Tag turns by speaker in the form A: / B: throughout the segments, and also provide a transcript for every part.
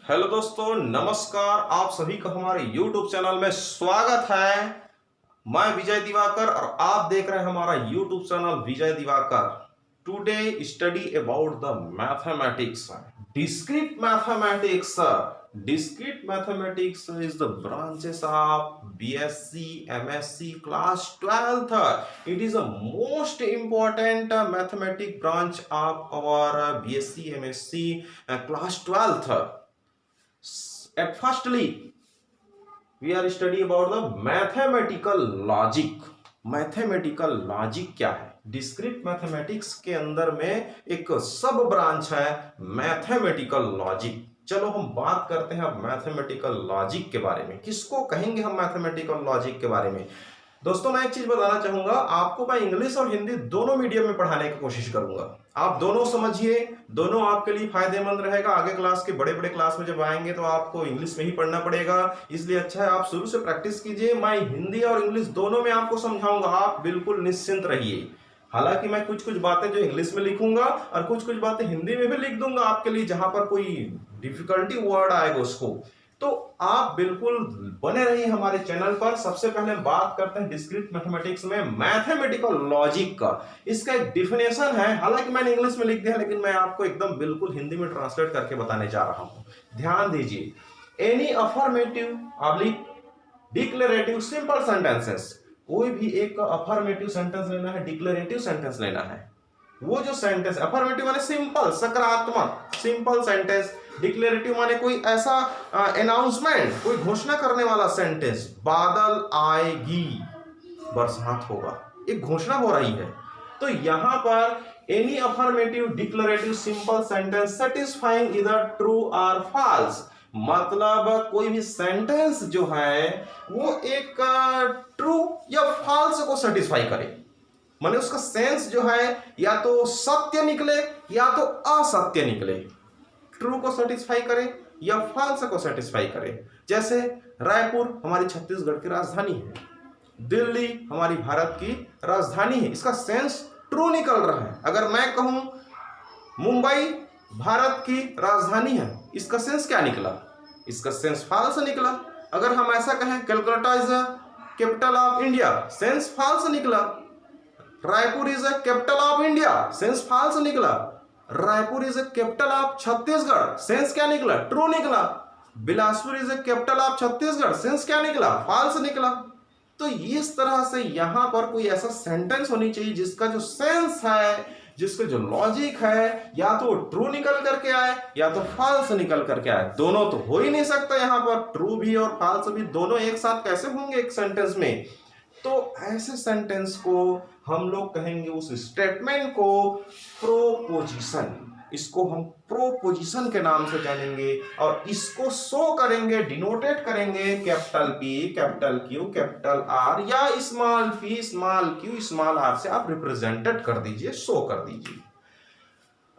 A: Hello दोस्तों, नमस्कार। आप सभी का हमारे YouTube चैनल में स्वागत है। मैं विजय दिवाकर और आप देख रहे हैं हमारा YouTube channel Vijay Diwakar. Today study about the mathematics, discrete mathematics. Discrete mathematics is the branches of BSc MSc class 12th. It is a most important mathematics branch of our BSc MSc class 12th. At firstly, we are study about the mathematical logic. Mathematical logic क्या है? Discrete mathematics के अंदर में एक सब branch है mathematical logic. चलो हम बात करते हैं अब मैथमेटिकल लॉजिक के बारे में। किसको कहेंगे हम मैथमेटिकल लॉजिक के बारे में? दोस्तों, मैं एक चीज बताना चाहूंगा आपको। मैं इंग्लिश और हिंदी दोनों मीडियम में पढ़ाने की कोशिश करूंगा। आप दोनों समझिए, दोनों आपके लिए फायदेमंद रहेगा। आगे क्लास के बड़े बड़े क्लास में जब आएंगे तो आपको इंग्लिश में ही पढ़ना पड़ेगा, इसलिए अच्छा है आप शुरू से प्रैक्टिस कीजिए। मैं हिंदी और इंग्लिश दोनों में आपको समझाऊंगा, आप बिल्कुल निश्चिंत रहिए। हालांकि मैं कुछ कुछ बातें जो इंग्लिश में लिखूंगा और कुछ कुछ बातें हिंदी में भी लिख दूंगा आपके लिए, जहां पर कोई डिफिकल्टी वर्ड आएगा उसको तो आप बिल्कुल बने रहिए हमारे चैनल पर। सबसे पहले हम बात करते हैं डिस्क्रीट मैथमेटिक्स में मैथमेटिकल लॉजिक का। इसका एक डिफिनेशन है, हालांकि मैंने इंग्लिश में लिख दिया लेकिन मैं आपको एकदम बिल्कुल हिंदी में ट्रांसलेट करके बताने जा रहा हूं। ध्यान दीजिए, any affirmative oblique declarative simple sentences. कोई भी एक अफर्मेटिव सेंटेंस लेना है, डिक्लेरेटिव सेंटेंस लेना है। वो जो सेंटेंस अफर्मेटिव माने सिंपल, सकारात्मक सिंपल सेंटेंस, डिक्लेरेटिव माने कोई ऐसा अनाउंसमेंट, कोई घोषणा करने वाला सेंटेंस। बादल आएगी, बरसात होगा, एक घोषणा हो रही है। तो यहां पर any affirmative declarative simple sentence satisfying इधर ट्रू और फॉल्स, मतलब कोई भी सेंटेंस जो है वो एक ट्रू या फॉल्स को सेटिस्फाई करे। माने उसका सेंस जो है या तो सत्य निकले या तो असत्य निकले, ट्रू को सेटिस्फाई करे या फॉल्स को सेटिस्फाई करे। जैसे रायपुर हमारी छत्तीसगढ़ की राजधानी है, दिल्ली हमारी भारत की राजधानी है, इसका सेंस ट्रू निकल रहा है। अगर मैं कहूं मुंबई भारत की राजधानी है, इसका सेंस क्या निकला? इसका सेंस फॉल्स निकला। अगर हम ऐसा कहें Calcutta is the capital of India, sense false निकला। Raipur is a capital of India, sense false निकला। Raipur is a capital of Chhattisgarh, sense क्या निकला? ट्रू निकला। Bilaspur is a capital of Chhattisgarh, sense क्या निकला? फॉल्स निकला। तो इस तरह से यहां पर कोई ऐसा सेंटेंस होनी चाहिए जिसका जो सेंस है, जिसका जो लॉजिक है, या तो ट्रू निकल करके आए या तो फॉल्स निकल करके आए। दोनों तो हो ही नहीं सकता यहाँ पर, ट्रू भी और फॉल्स भी दोनों एक साथ कैसे होंगे एक सेंटेंस में? तो ऐसे सेंटेंस को हम लोग कहेंगे, उस स्टेटमेंट को प्रोपोजिशन। इसको हम प्रोपोजिशन के नाम से जानेंगे और इसको शो करेंगे, डिनोटेट करेंगे capital P, capital Q, capital R या small p, small q, small r से आप रिप्रेजेंटेड कर दीजिए, शो कर दीजिए।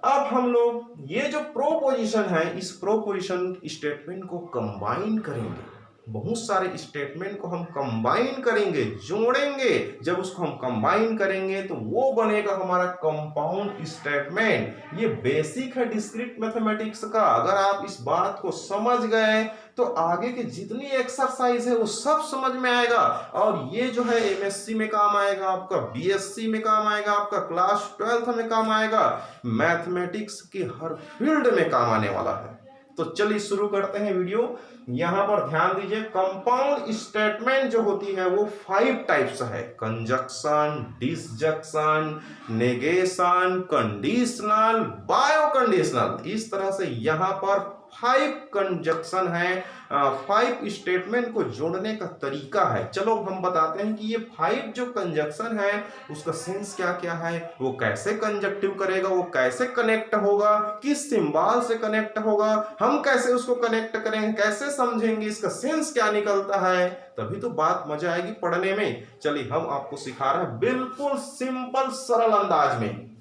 A: अब हम लोग ये जो प्रोपोजिशन है, इस प्रोपोजिशन स्टेटमेंट को कंबाइन करेंगे। बहुत सारे स्टेटमेंट को हम कंबाइन करेंगे, जोड़ेंगे। जब उसको हम कंबाइन करेंगे तो वो बनेगा हमारा कंपाउंड स्टेटमेंट। ये बेसिक है डिस्क्रीट मैथमेटिक्स का। अगर आप इस बात को समझ गए तो आगे की जितनी एक्सरसाइज है वो सब समझ में आएगा। और ये जो है MSc में काम आएगा आपका, BSc में काम आएगा आपका, क्लास 12th में काम आएगा, मैथमेटिक्स की हर फील्ड में काम आने वाला है। तो चलिए शुरू करते हैं वीडियो। यहां पर ध्यान दीजिए, कंपाउंड स्टेटमेंट जो होती है वो 5 टाइप्स है: conjunction, disjunction, negation, conditional, bio conditional. इस तरह से यहां पर 5 कंजक्शन है, 5 स्टेटमेंट को जोड़ने का तरीका है। चलो हम बताते हैं कि ये 5 जो कंजक्शन है उसका सेंस क्या क्या है, वो कैसे कंजक्टिव करेगा, वो कैसे कनेक्ट होगा, किस सिंबल से कनेक्ट होगा, हम कैसे उसको कनेक्ट करेंगे, कैसे समझेंगे, इसका सेंस क्या निकलता है, तभी तो बात मजा आएगी पढ़ने में। चलिए हम आपको सिखा रहे हैं बिल्कुल सिंपल सरल अंदाज में।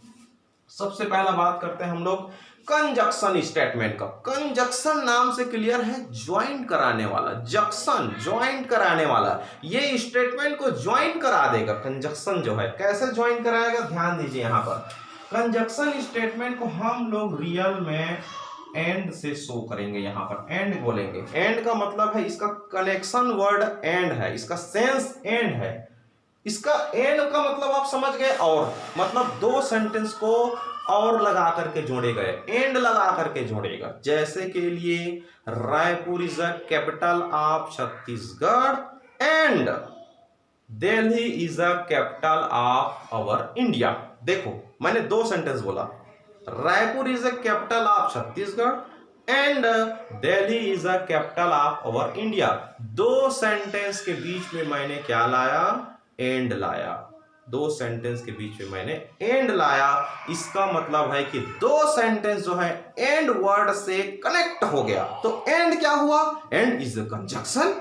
A: सबसे पहला बात करते हैं हम लोग कंजक्शन स्टेटमेंट का। कंजक्शन नाम से क्लियर है, ज्वाइंट कराने वाला, जंक्शन ज्वाइंट कराने वाला, ये स्टेटमेंट को ज्वाइंट करा देगा। कंजक्शन जो है कैसे ज्वाइंट कराएगा, ध्यान दीजिए। यहां पर कंजक्शन स्टेटमेंट को हम लोग रियल में एंड से शो करेंगे। यहां पर एंड बोलेंगे। एंड का मतलब है, इसका कनेक्शन वर्ड एंड है, इसका सेंस एंड है। इसका एंड का मतलब आप समझ गए, और मतलब दो सेंटेंस को और लगा करके जोड़े गए, एंड लगा करके जोड़ेगा। जैसे के लिए Raipur is a capital of Chhattisgarh and Delhi is a capital of our India. देखो मैंने दो सेंटेंस बोला, Raipur is a capital of Chhattisgarh and Delhi is a capital of our India. दो सेंटेंस के बीच में मैंने क्या लाया? एंड लाया। दो सेंटेंस के बीच में मैंने एंड लाया। इसका मतलब है कि दो सेंटेंस जो है एंड वर्ड से कनेक्ट हो गया। तो एंड क्या हुआ? And is a conjunction.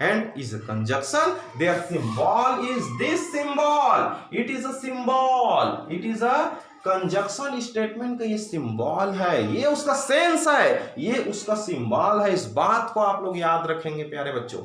A: And is a conjunction. Their symbol is this symbol. It is a symbol. It is a conjunction statement का ये symbol है, ये उसका sense है, ये उसका symbol है। इस बात को आप लोग याद रखेंगे प्यारे बच्चों।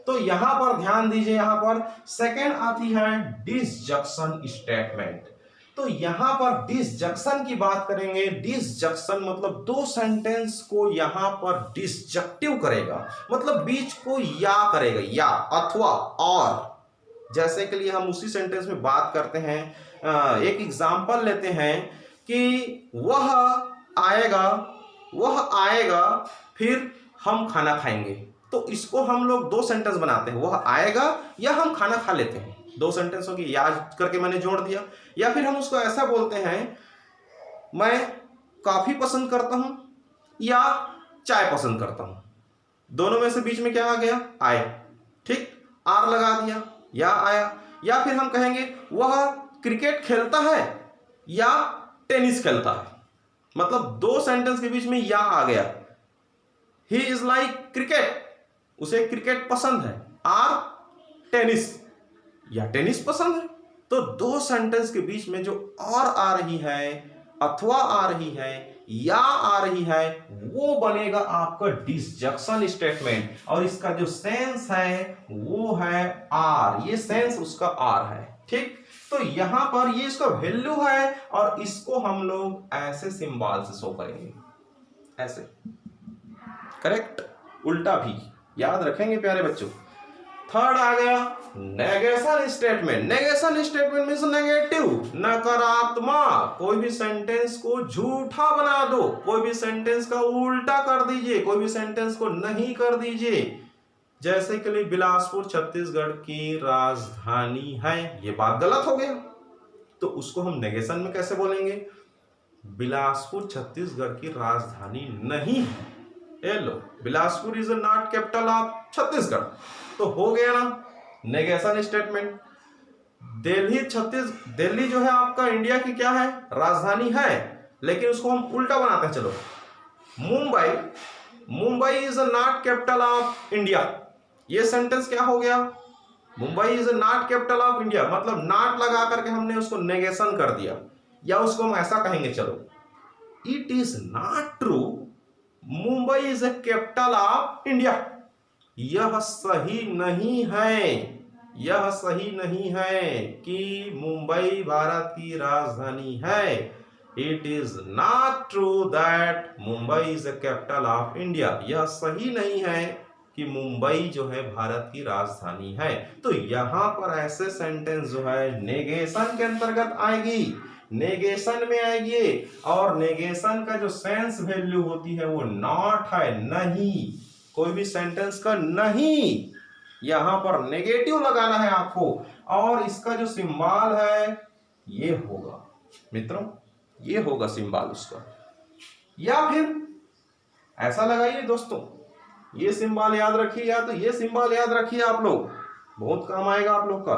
A: तो यहां पर ध्यान दीजिए, यहां पर सेकेंड आती है डिसजंक्शन स्टेटमेंट। तो यहां पर डिसजंक्शन की बात करेंगे। डिसजंक्शन मतलब दो सेंटेंस को यहां पर डिसजंक्टिव करेगा, मतलब बीच को या करेगा, या अथवा और। जैसे के लिए हम उसी सेंटेंस में बात करते हैं, एक एग्जांपल लेते हैं कि वह आएगा फिर हम खाना खाएंगे। तो इसको हम लोग दो सेंटेंस बनाते हैं, वह आएगा या हम खाना खा लेते हैं। दो सेंटेंसों की याद करके मैंने जोड़ दिया। या फिर हम उसको ऐसा बोलते हैं, मैं कॉफी पसंद करता हूं या चाय पसंद करता हूं। दोनों में से बीच में क्या आ गया? आए। ठीक, आर लगा दिया, या आया। या फिर हम कहेंगे वह क्रिकेट खेलता है या टेनिस खेलता है। मतलब दो सेंटेंस के बीच में या आ गया। ही इज लाइक क्रिकेट, उसे क्रिकेट पसंद है। आर टेनिस, या टेनिस पसंद है। तो दो सेंटेंस के बीच में जो और आ रही है, अथवा आ रही है, या आ रही है, वो बनेगा आपका डिसजंक्शन स्टेटमेंट। और इसका जो सेंस है वो है आर, ये सेंस उसका आर है। ठीक, तो यहां पर ये इसका वैल्यू है, और इसको हम लोग ऐसे सिंबल से शो करेंगे, ऐसे। करेक्ट, उल्टा भी याद रखेंगे प्यारे बच्चों। थर्ड आ गया negation statement. Negation statement means negative, नकारात्मक। कोई भी सेंटेंस को झूठा बना दो, कोई भी सेंटेंस का उल्टा कर दीजिए, कोई भी सेंटेंस को नहीं कर दीजिए। जैसे कि लिए बिलासपुर छत्तीसगढ़ की राजधानी है, ये बात गलत हो गया। तो उसको हम नेगेशन में कैसे बोलेंगे? बिलासपुर छत्तीसगढ़ की राजधानी नहीं है। ये लो, Bilaspur is not capital of Chhattisgarh. तो हो गया ना नेगेशन स्टेटमेंट। दिल्ली जो है आपका इंडिया की क्या है? राजधानी है, लेकिन उसको हम उल्टा बनाते हैं। चलो, Mumbai is not capital of India. ये सेंटेंस क्या हो गया? Mumbai is not capital of India, मतलब नॉट लगा करके हमने उसको नेगेशन कर दिया। या उसको हम ऐसा कहेंगे, चलो, it is not true Mumbai is a capital of India. यह सही नहीं है, यह सही नहीं है कि मुंबई भारत की राजधानी है। It is not true that Mumbai is a capital of India. यह सही नहीं है कि मुंबई जो है भारत की राजधानी है। तो यहां पर ऐसे सेंटेंस जो है नेगेशन के अंतर्गत आएगी, नेगेशन में आएगी। और नेगेशन का जो सेंस वैल्यू होती है वो नॉट है, नहीं। कोई भी सेंटेंस का नहीं, यहां पर नेगेटिव लगाना है आपको। और इसका जो सिंबल है ये होगा मित्रों, ये होगा सिंबल उसका। या फिर ऐसा लगाइए दोस्तों, ये सिंबल याद रखिए, या तो ये सिंबल याद रखिए आप लोग, बहुत काम आएगा आप लोग का।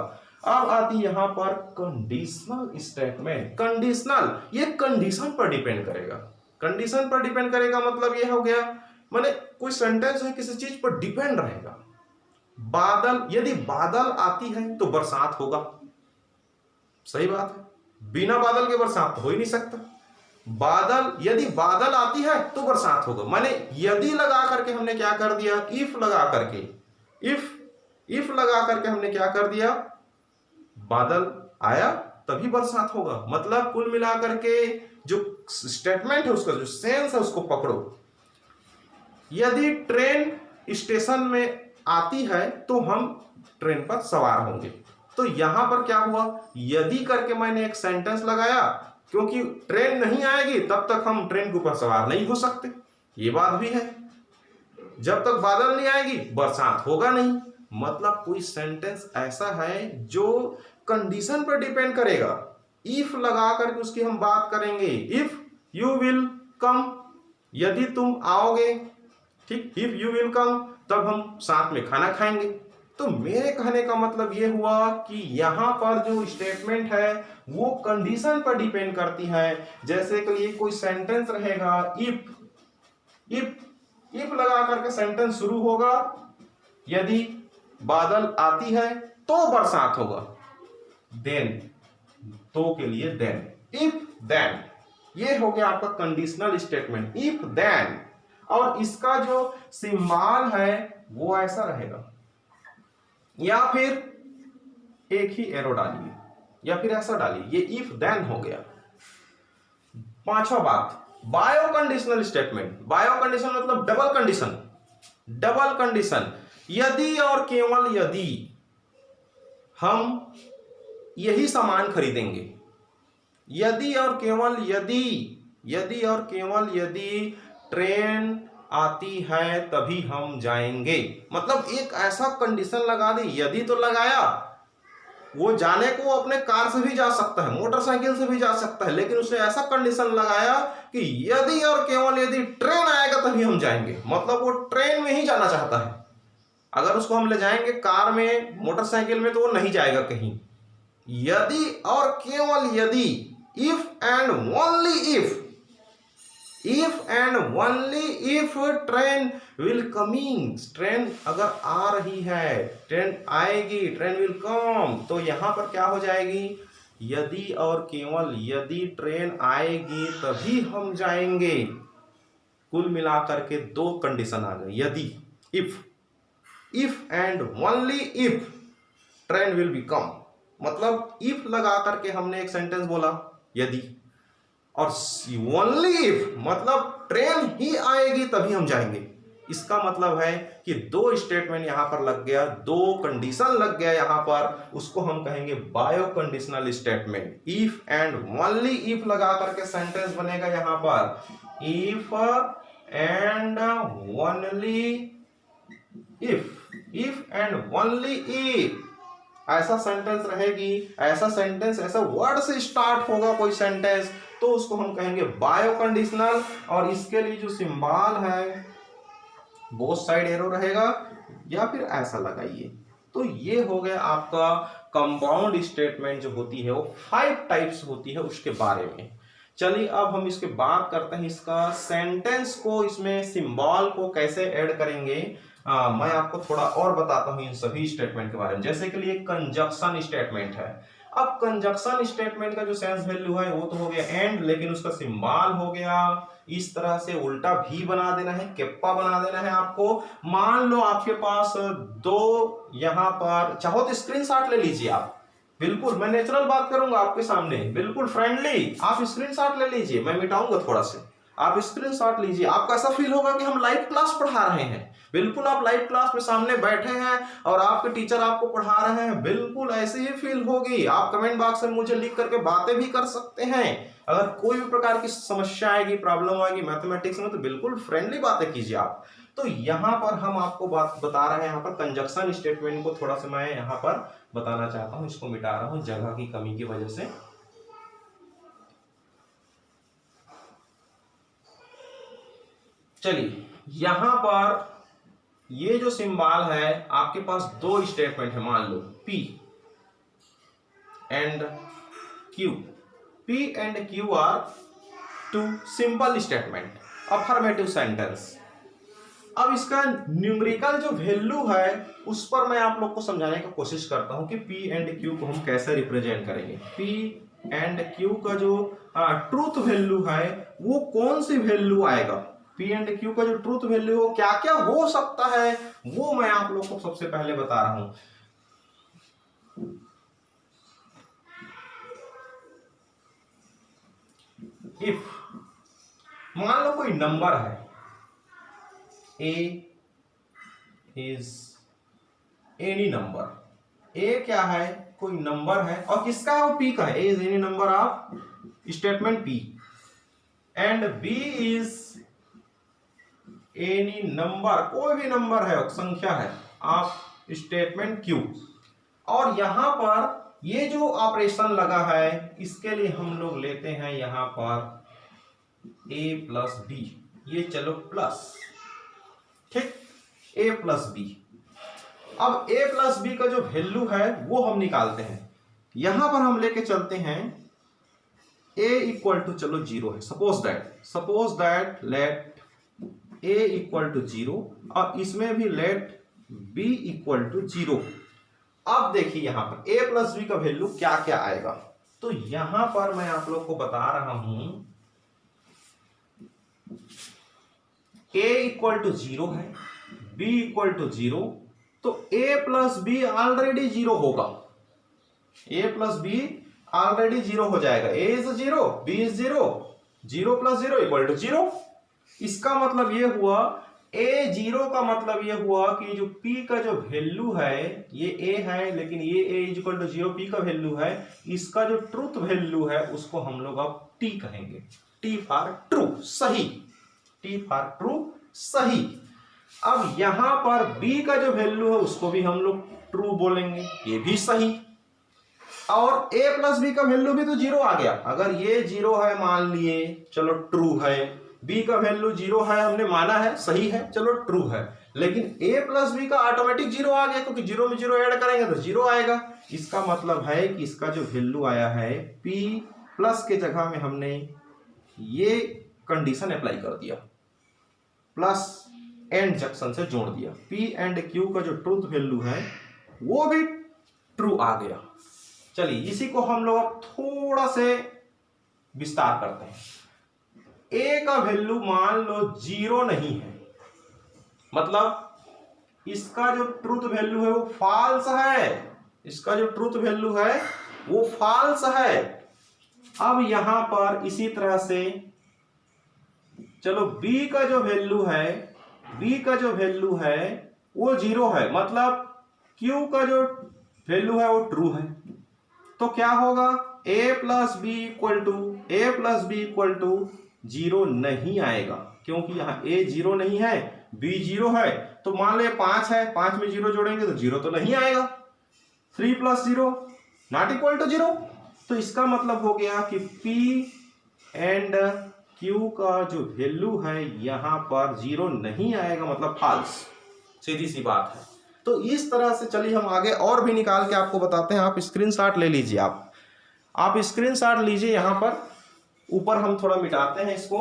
A: अब आती यहां पर कंडीशनल स्टेटमेंट। कंडीशनल, ये कंडीशन पर डिपेंड करेगा। कंडीशन पर डिपेंड करेगा मतलब ये हो गया, माने कोई सेंटेंस है किसी चीज पर डिपेंड रहेगा। बादल, यदि बादल आती है तो बरसात होगा, सही बात है। बिना बादल के बरसात तो हो ही नहीं सकता। बादल, यदि बादल आती है तो बरसात होगा, माने यदि लगा करके हमने क्या कर दिया? इफ लगा करके, इफ लगा करके हमने क्या कर दिया? बादल आया तभी बरसात होगा। मतलब कुल मिलाकर के जो स्टेटमेंट है उसका जो सेंस है उसको पकड़ो। यदि ट्रेन स्टेशन में आती है तो हम ट्रेन पर सवार होंगे। तो यहां पर क्या हुआ, यदि करके मैंने एक सेंटेंस लगाया, क्योंकि ट्रेन नहीं आएगी तब तक हम ट्रेन के ऊपर सवार नहीं हो सकते, ये बात भी है। जब तक बादल नहीं आएगी बरसात होगा नहीं। मतलब कोई सेंटेंस ऐसा है जो कंडीशन पर डिपेंड करेगा। इफ लगा करके उसकी हम बात करेंगे। इफ यू विल कम, यदि तुम आओगे, ठीक, इफ यू विल कम, तब हम साथ में खाना खाएंगे। तो मेरे कहने का मतलब ये हुआ कि यहां पर जो स्टेटमेंट है वो कंडीशन पर डिपेंड करती है। जैसे कि ये कोई सेंटेंस रहेगा, इफ इफ इफ लगा करके सेंटेंस शुरू होगा, यदि बादल आती है तो बरसात होगा। देन, तो के लिए देन, इफ देन, ये हो गया आपका कंडीशनल स्टेटमेंट, इफ देन। और इसका जो सिंबल है वो ऐसा रहेगा, या फिर एक ही एरो डालिए, या फिर ऐसा डालिए, ये इफ देन हो गया। पांचवा बात, bio conditional statement. Bio condition मतलब डबल कंडीशन। डबल कंडीशन, यदि और केवल यदि हम यही सामान खरीदेंगे, यदि और केवल यदि, यदि और केवल यदि ट्रेन आती है तभी हम जाएंगे। मतलब एक ऐसा कंडीशन लगा दी, यदि तो लगाया, वो जाने को अपने कार से भी जा सकता है, मोटरसाइकिल से भी जा सकता है, लेकिन उसने ऐसा कंडीशन लगाया कि यदि और केवल यदि ट्रेन आएगा तभी हम जाएंगे। मतलब वो ट्रेन में ही जाना चाहता है। अगर उसको हम ले जाएंगे कार में, मोटरसाइकिल में, तो वो नहीं जाएगा कहीं। यदि और केवल यदि, if and only if, if and only if train will coming, train अगर आ रही है, ट्रेन आएगी, ट्रेन विल कम, तो यहां पर क्या हो जाएगी, यदि और केवल यदि ट्रेन आएगी तभी हम जाएंगे। कुल मिलाकर के दो कंडीशन आ गई, यदि, if and only if train will be come. मतलब इफ लगा करके हमने एक सेंटेंस बोला, यदि, और ओनली इफ मतलब ट्रेन ही आएगी तभी हम जाएंगे। इसका मतलब है कि दो स्टेटमेंट यहां पर लग गया, दो कंडीशन लग गया यहां पर, उसको हम कहेंगे bio conditional statement. If and only if लगा करके सेंटेंस बनेगा यहां पर, if and only if and only if, ऐसा सेंटेंस रहेगी, ऐसा सेंटेंस, ऐसा वर्ड से स्टार्ट होगा कोई सेंटेंस, तो उसको हम कहेंगे बायो कंडीशनल। और इसके लिए जो सिंबल है बोथ साइड एरो रहेगा, या फिर ऐसा लगाइए। तो ये हो गया आपका कंपाउंड स्टेटमेंट जो होती है वो 5 टाइप्स होती है उसके बारे में। चलिए अब हम इसके बात करते हैं, इसका सेंटेंस को, इसमें सिंबल को कैसे ऐड करेंगे। मैं आपको थोड़ा और बताता हूं इन सभी स्टेटमेंट के बारे में। जैसे कि लिए कंजक्शन स्टेटमेंट है। अब कंजक्शन स्टेटमेंट का जो सेंस वैल्यू है वो तो हो गया एंड, लेकिन उसका सिंबल हो गया इस तरह से, उल्टा भी बना देना है, केप्पा बना देना है आपको। मान लो आपके पास दो, यहां पर चाहो तो स्क्रीनशॉट ले लीजिए आप, बिल्कुल मैं नेचुरल बात करूंगा आपके सामने, बिल्कुल फ्रेंडली, आप स्क्रीनशॉट ले लीजिए, मैं मिटाऊंगा थोड़ा से, आप स्क्रीनशॉट लीजिए। आपको ऐसा फील होगा कि हम लाइव क्लास पढ़ा रहे हैं, बिल्कुल आप लाइव क्लास में सामने बैठे हैं और आपके टीचर आपको पढ़ा रहे हैं, बिल्कुल ऐसे ही फील होगी। आप कमेंट बॉक्स में मुझे लिख करके बातें भी कर सकते हैं। अगर कोई भी प्रकार की समस्या आएगी, प्रॉब्लम आएगी मैथमेटिक्स में, तो बिल्कुल फ्रेंडली बातें कीजिए आप। तो यहां पर हम आपको बात बता रहे हैं, यहां पर कंजक्शन स्टेटमेंट को थोड़ा सा मैं यहां पर बताना चाहता हूं, इसको मिटा रहा हूं जगह की कमी की वजह से। चलिए यहां पर ये जो सिंबल है, आपके पास दो स्टेटमेंट है, मान लो P and Q। P and Q are two simple statement, affirmative sentence. अब इसका न्यूमेरिकल जो वैल्यू है उस पर मैं आप लोग को समझाने की कोशिश करता हूं कि P एंड Q को हम कैसे रिप्रेजेंट करेंगे। P एंड Q का जो ट्रूथ वैल्यू है वो कौन सी वैल्यू आएगा, P एंड Q का जो ट्रूथ वैल्यू हो, क्या क्या हो सकता है, वो मैं आप लोग को सबसे पहले बता रहा हूं। इफ मान लो कोई नंबर है, ए इज एनी नंबर, ए क्या है, कोई नंबर है, और किसका है वो पी का है, A is any number of statement P, and B is any number, कोई भी नंबर है, संख्या है, ऑफ स्टेटमेंट क्यू। और यहां पर ये जो ऑपरेशन लगा है इसके लिए हम लोग लेते हैं यहां पर ए प्लस बी, ये चलो प्लस, ठीक, ए प्लस बी। अब ए प्लस बी का जो वैल्यू है वो हम निकालते हैं, यहां पर हम लेके चलते हैं ए इक्वल टू चलो जीरो है, suppose that let a equal to zero, और इसमें भी let b equal to zero. अब देखिए यहां पर a प्लस बी का वैल्यू क्या क्या आएगा, तो यहां पर मैं आप लोग को बता रहा हूं a इक्वल टू जीरो है, b इक्वल टू जीरो, तो a plus b already zero होगा, a plus b already zero हो जाएगा, a is zero, b is zero, zero plus zero equal to zero. इसका मतलब ये हुआ ए जीरो का मतलब ये हुआ कि जो p का जो वैल्यू है ये a है, लेकिन ये a is equal to zero, p का वैल्यू है, इसका जो ट्रूथ वैल्यू है उसको हम लोग अब t कहेंगे, t फॉर ट्रू, सही, t फॉर ट्रू, सही। अब यहां पर b का जो वैल्यू है उसको भी हम लोग ट्रू बोलेंगे, ये भी सही। और a प्लस बी का वैल्यू भी तो जीरो आ गया, अगर ये जीरो है मान लिए, चलो ट्रू है, b का वैल्यू जीरो है हमने माना है, सही है, चलो ट्रू है, लेकिन a प्लस बी का ऑटोमेटिक जीरो आ गया, क्योंकि जीरो में जीरो ऐड करेंगे तो जीरो आएगा। इसका मतलब है कि इसका जो वैल्यू आया है p प्लस के जगह में हमने ये कंडीशन अप्लाई कर दिया, प्लस एंड जंक्शन से जोड़ दिया, p एंड q का जो ट्रूथ वैल्यू है वो भी ट्रू आ गया। चलिए इसी को हम लोग अब थोड़ा से विस्तार करते हैं। a का वैल्यू मान लो जीरो नहीं है, मतलब इसका जो ट्रूथ वैल्यू है वो फॉल्स है, इसका जो ट्रूथ वैल्यू है वो फॉल्स है। अब यहां पर इसी तरह से चलो b का जो वैल्यू है, b का जो वैल्यू है वो जीरो है, मतलब q का जो वैल्यू है वो ट्रू है, तो क्या होगा a plus b equal to zero नहीं आएगा, क्योंकि यहाँ a जीरो नहीं है, b जीरो है, तो मान लो 5 है, 5 में जीरो जोड़ेंगे तो जीरो तो नहीं आएगा, 3 plus zero not equal to zero. तो इसका मतलब हो गया कि p एंड q का जो वैल्यू है यहां पर जीरो नहीं आएगा, मतलब फॉल्स, सीधी सी बात है। तो इस तरह से चलिए हम आगे और भी निकाल के आपको बताते हैं। आप स्क्रीनशॉट ले लीजिए, आप स्क्रीनशॉट लीजिए, यहां पर ऊपर हम थोड़ा मिटाते हैं इसको।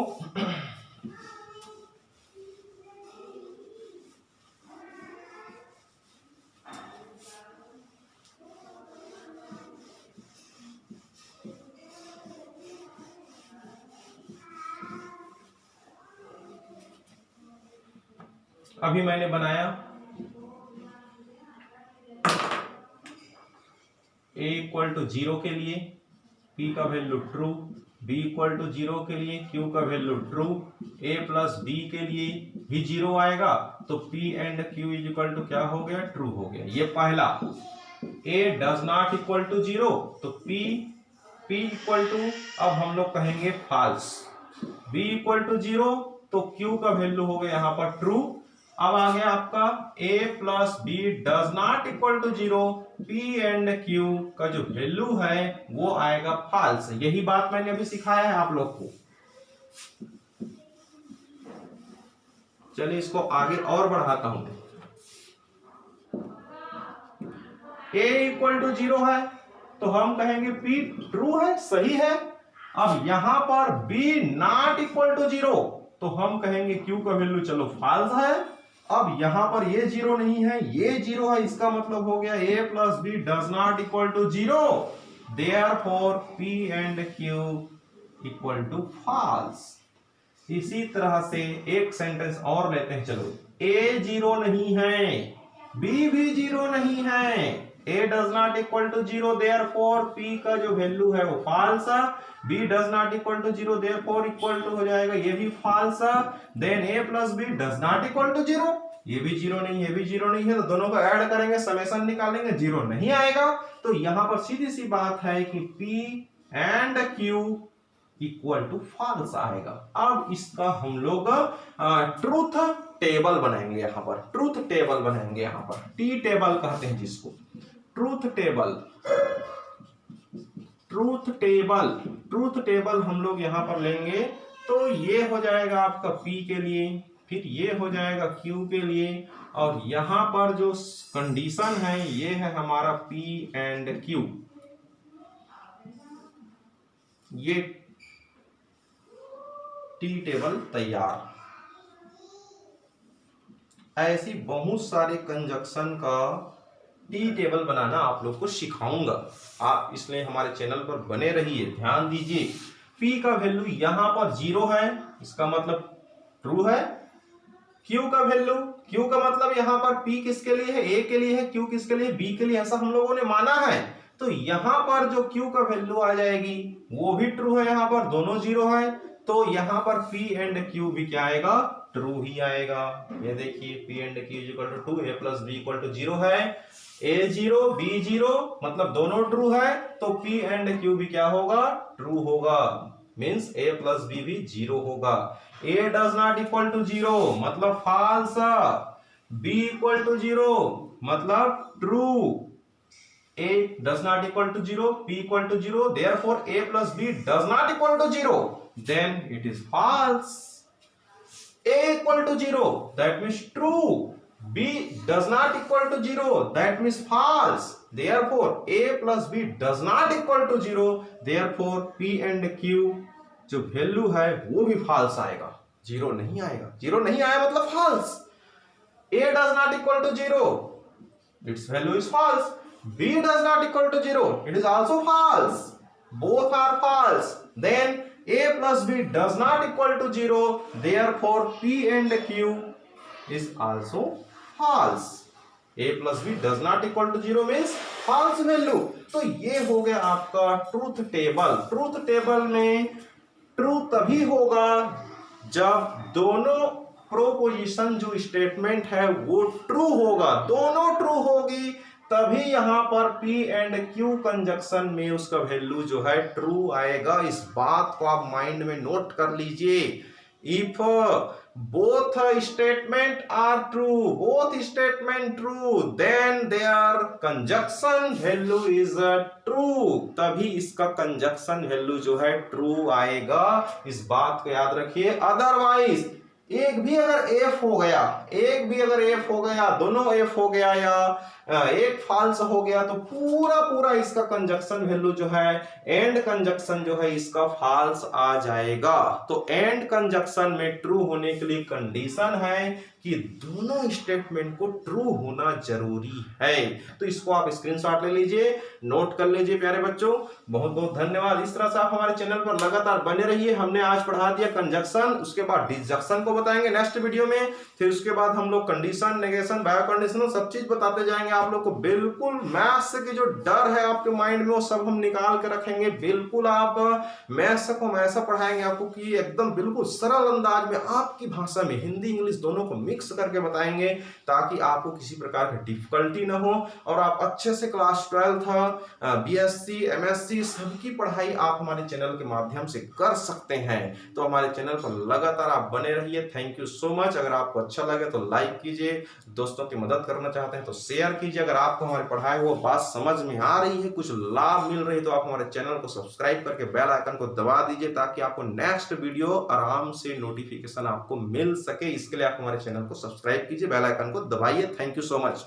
A: अभी मैंने बनाया a इक्वल टू जीरो के लिए p का value true, b equal to zero के लिए q का value true, a plus b के लिए भी जीरो आएगा, तो p and q is equal to क्या हो गया, ट्रू हो गया। ये पहला। a does not equal to zero, तो p इक्वल टू अब हम लोग कहेंगे false, b equal to zero, तो q का वैल्यू हो गया यहाँ पर ट्रू। अब आ गया आपका a plus B does not equal to zero, p and q का जो वैल्यू है वो आएगा फॉल्स। यही बात मैंने अभी सिखाया है आप लोग को। चलिए इसको आगे और बढ़ाता हूं। a इक्वल टू जीरो है तो हम कहेंगे p ट्रू है, सही है। अब यहां पर b not equal to zero तो हम कहेंगे q का वैल्यू चलो फॉल्स है। अब यहां पर ये जीरो नहीं है, ये जीरो है, इसका मतलब हो गया a plus B does not equal to zero, therefore p and q equal to false. इसी तरह से एक सेंटेंस और लेते हैं। चलो a जीरो नहीं है, b भी जीरो नहीं है, A does not equal to 0, therefore P का जो वैल्यू है वो false है। B does not equal to 0, therefore equal to हो जाएगा, ये भी false है। Then A plus B does not equal to 0, ये भी 0 नहीं, ये भी 0 नहीं है, तो दोनों को ऐड करेंगे, समेशन निकालेंगे, 0 नहीं आएगा। तो यहां पर सीधी सी बात है कि P and Q equal to false आएगा। अब इसका हम लोग ट्रूथ टेबल बनाएंगे, यहां पर ट्रूथ टेबल बनाएंगे, यहां पर टी टेबल कहते हैं जिसको, truth table. Truth table, truth table हम लोग यहां पर लेंगे, तो ये हो जाएगा आपका P के लिए, फिर ये हो जाएगा Q के लिए, और यहां पर जो कंडीशन है ये है हमारा P एंड Q। ये टी टेबल तैयार। ऐसी बहुत सारे कंजक्शन का टी टेबल बनाना आप लोग को सिखाऊंगा, आप इसलिए हमारे चैनल पर बने रहिए, ध्यान दीजिए। P का वैल्यू यहां पर 0 है, इसका मतलब ट्रू है। Q का वैल्यू, Q का मतलब यहां पर P किसके लिए है, A के लिए है, Q किसके लिए, B के लिए, ऐसा हम लोगों ने माना है। तो यहां पर जो Q का वैल्यू आ जाएगी वो भी ट्रू है, यहां पर दोनों 0 है, तो यहां पर P एंड Q भी क्या आएगा, ट्रू ही आएगा। ये देखिए P and Q equal to 2, A plus B equal to 0 है, A 0 B 0 मतलब दोनों ट्रू है, तो P एंड Q भी क्या होगा, ट्रू होगा, मींस A प्लस B भी 0 होगा। A does not equal to 0 मतलब फॉल्स, B इक्वल टू 0 मतलब true, A does not equal to 0, P equal to 0, therefore A plus B does not equal to 0, then it is false. A equal to 0, that means true. B does not equal to 0, that means false. Therefore A plus B does not equal to 0, therefore P and Q जो value है वो भी false आएगा, 0 नहीं आएगा। 0 नहीं आया मतलब false. A does not equal to 0, its value is false. B does not equal to 0, it is also false. Both are false. Then A plus B does not equal to 0, therefore P and Q is also false. A plus B does not equal to 0 means false value. तो ये हो गया आपका truth table. Truth table में true तभी होगा जब दोनों प्रोपोजिशन जो स्टेटमेंट है वो ट्रू होगा, दोनों ट्रू होगी तभी यहां पर P एंड Q कंजक्शन में उसका वैल्यू जो है ट्रू आएगा। इस बात को आप माइंड में नोट कर लीजिए। If both statement are true, both statement true, then their conjunction value is true, तभी इसका कंजक्शन वैल्यू जो है ट्रू आएगा। इस बात को याद रखिए। अदरवाइज एक भी अगर F हो गया, एक भी अगर F हो गया, दोनों F हो गया या एक फॉल्स हो गया, तो पूरा पूरा इसका कंजक्शन वैल्यू जो है, एंड कंजक्शन जो है इसका फॉल्स आ जाएगा। तो एंड कंजक्शन में ट्रू होने के लिए कंडीशन है कि दोनों स्टेटमेंट को ट्रू होना जरूरी है। तो इसको आप स्क्रीनशॉट ले लीजिए, नोट कर लीजिए प्यारे बच्चों। बहुत बहुत धन्यवाद। इस तरह से आप हमारे चैनल पर लगातार बने रहिए। हमने आज पढ़ा दिया कंजक्शन, उसके बाद डिसजंक्शन को बताएंगे नेक्स्ट वीडियो में, फिर उसके बाद हम लोग कंडीशन, नेगेशन, बायो कंडीशनल सब चीज बताते जाएंगे आप लोग को। बिल्कुल मैथ्स के जो डर है आपके माइंड में वो सब हम निकाल के रखेंगे। बिल्कुल आप मैथ्स को ऐसा पढ़ाएंगे आपको कि एकदम बिल्कुल सरल अंदाज में आपकी भाषा में हिंदी इंग्लिश दोनों को मिक्स करके बताएंगे, ताकि आपको किसी प्रकार की डिफिकल्टी ना हो और आप अच्छे से क्लास 12 BSc MSc सबकी पढ़ाई आप हमारे चैनल के माध्यम से कर सकते हैं। तो हमारे चैनल पर लगातार आप बने रहिए। Thank you so much. अगर आपको अच्छा लगे तो लाइक कीजिए, दोस्तों की मदद करना चाहते हैं तो शेयर कीजिए। अगर आपको हमारी पढ़ाई वो बात समझ में आ रही है, कुछ लाभ मिल रही है, तो आप हमारे चैनल को सब्सक्राइब करके बेल आइकन को दबा दीजिए, ताकि आपको नेक्स्ट वीडियो आराम से नोटिफिकेशन आपको मिल सके। इसके लिए आप हमारे चैनल को सब्सक्राइब कीजिए, बेल आइकन को दबाइए। Thank you so much.